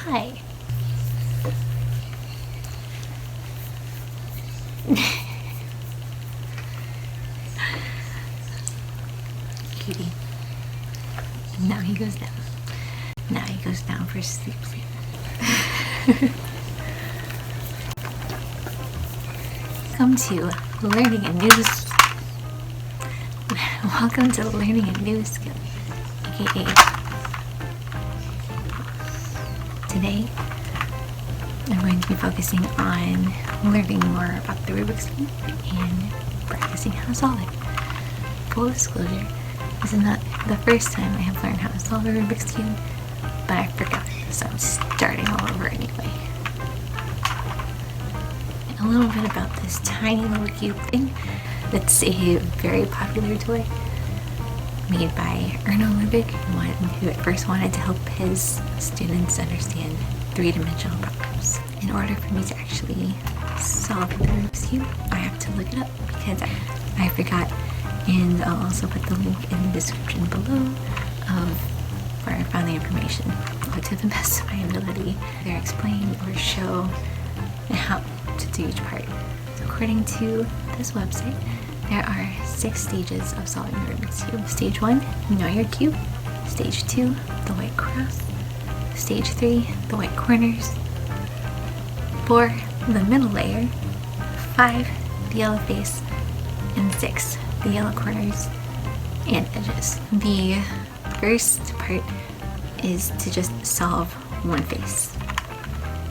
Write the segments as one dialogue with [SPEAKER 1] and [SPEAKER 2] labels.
[SPEAKER 1] Hi. Cutie. Now he goes down. Now he goes down for sleep. Welcome to learning a new Welcome to learning a new skill, aka today I'm going to be focusing on learning more about the Rubik's Cube and practicing how to solve it. Full disclosure, this is not the first time I have learned how to solve a Rubik's Cube, but I forgot, so I'm starting all over anyway. And a little bit about this tiny little cube thing. It's a very popular toy made by Rubik, who at first wanted to help his students understand three-dimensional problems. In order for me to actually solve the Rubik's Cube, I have to look it up because I forgot, and I'll also put the link in the description below of where I found the information. But to the best of my ability, either explain or show how to do each part. So according to this website, there are 6 stages of solving the Rubik's Cube. Stage 1, know your cube. Stage 2, the white cross. Stage 3, the white corners. 4, the middle layer. 5, the yellow face. And 6, the yellow corners and edges. The first part is to just solve one face.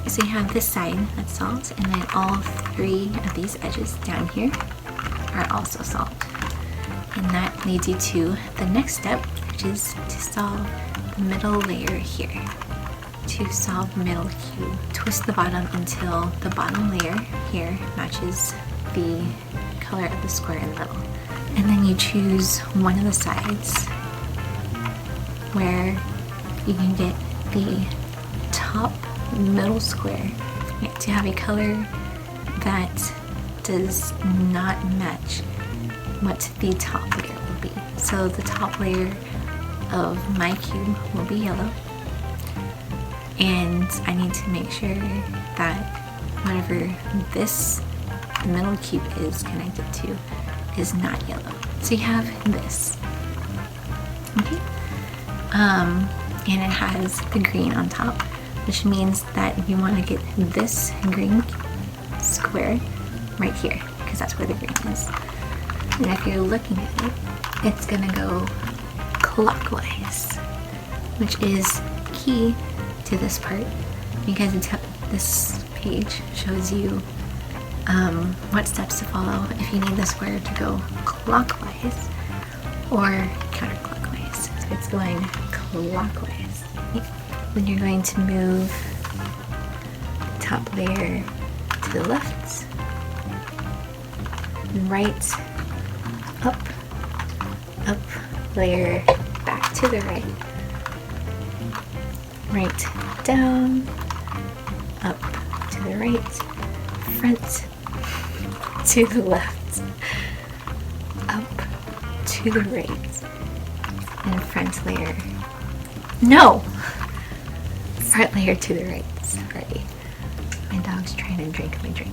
[SPEAKER 1] So you have this side that's solved, and then all 3 of these edges down here are also solved. And that leads you to the next step, which is to solve the middle layer here. To solve the middle cube, twist the bottom until the bottom layer here matches the color of the square in the middle. And then you choose one of the sides where you can get the top middle square to have a color that does not match what the top layer will be. So the top layer of my cube will be yellow, and I need to make sure that whatever this middle cube is connected to is not yellow. So you have this, okay? And it has the green on top, which means that you want to get this green square right here, because that's where the green is. And if you're looking at it, it's gonna go clockwise, which is key to this part, because this page shows you what steps to follow if you need the square to go clockwise or counterclockwise. So it's going clockwise. Then you're going to move the top layer to the left, right, up layer back to the right, right down, up to the right, front to the left, up to the right, and front layer. No! Front layer to the right. Sorry. My dog's trying to drink my drink.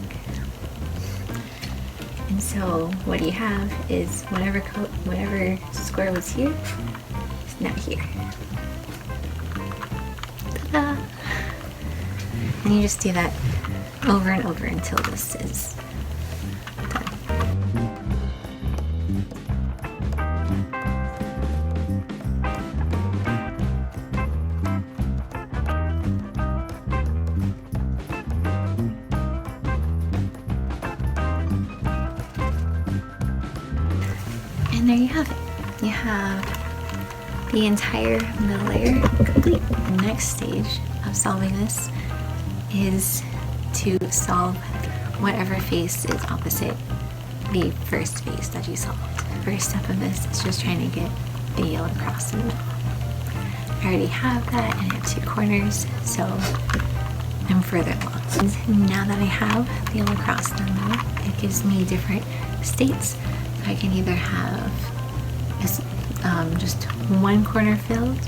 [SPEAKER 1] And so what you have is whatever square was here is now here. Ta-da! And you just do that over and over until this is done. And there you have it. You have the entire middle layer complete. The next stage of solving this is to solve whatever face is opposite the first face that you solved. The first step of this is just trying to get the yellow cross in the middle. I already have that, and I have 2 corners, so I'm further along. And now that I have the yellow cross in the middle, it gives me different states. I can either have just one corner filled,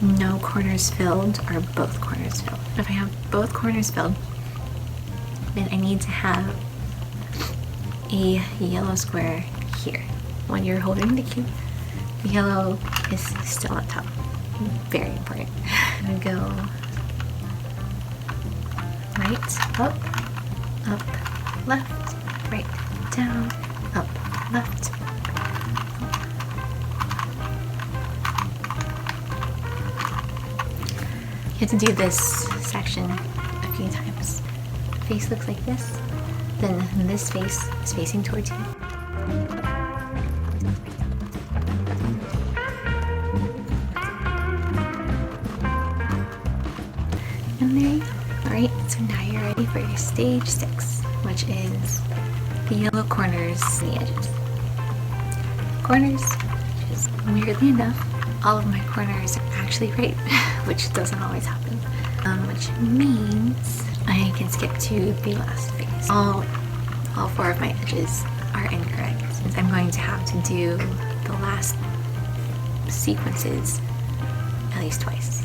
[SPEAKER 1] no corners filled or both corners filled. If I have both corners filled, then I need to have a yellow square here. When you're holding the cube, the yellow is still on top. Very important. I'm gonna go right, up, left, right, down, up, left. You have to do this section a few times. Face looks like this, then this face is facing towards you. And there you go. Alright, so now you're ready for your stage 6, which is the yellow corners and the edges. Corners, which is weirdly enough, all of my corners are actually right, which doesn't always happen. Which means I can skip to the last phase. All 4 of my edges are incorrect, since I'm going to have to do the last sequences at least twice.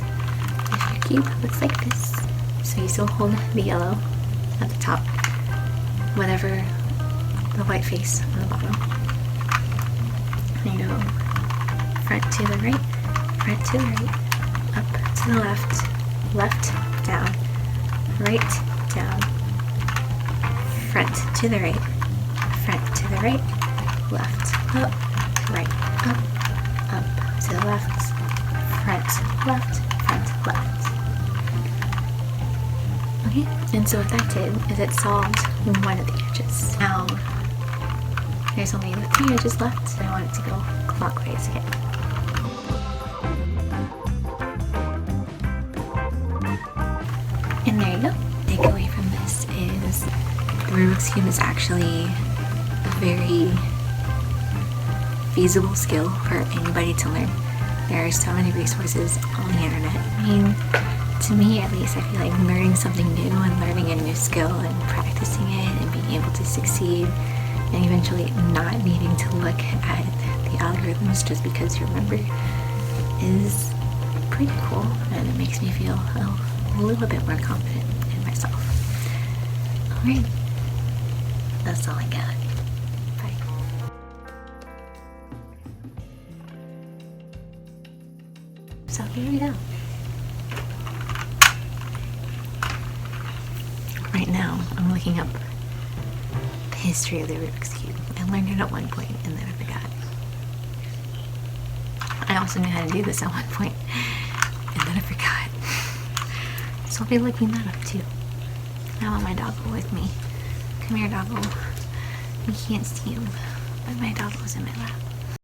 [SPEAKER 1] If your cube looks like this, so you still hold the yellow at the top, whatever the white face on the bottom. And you go front to the right, front to the right, up to the left, left, down, right, down, front to the right, front to the right, left, up, right, up to the left, front, left. Okay, and so what that did is it solved one of the edges. Now, there's only the 3 edges left, so I want it to go clockwise again. And there you go. Takeaway from this is the Rubik's Cube is actually a very feasible skill for anybody to learn. There are so many resources on the internet. I mean, to me at least, I feel like learning something new and learning a new skill and practicing it and being able to succeed and eventually not needing to look at the algorithms just because you remember is pretty cool, and it makes me feel a little bit more confident in myself. Alright, that's all I got. Bye. So here we go. Right now, I'm looking up the history of the Rubik's Cube. I learned it at one point and then I forgot. I also knew how to do this at one point and then I forgot. So I'll be looking that up too. I want my doggo with me. Come here, doggo. You can't see him, but my doggo's in my lap.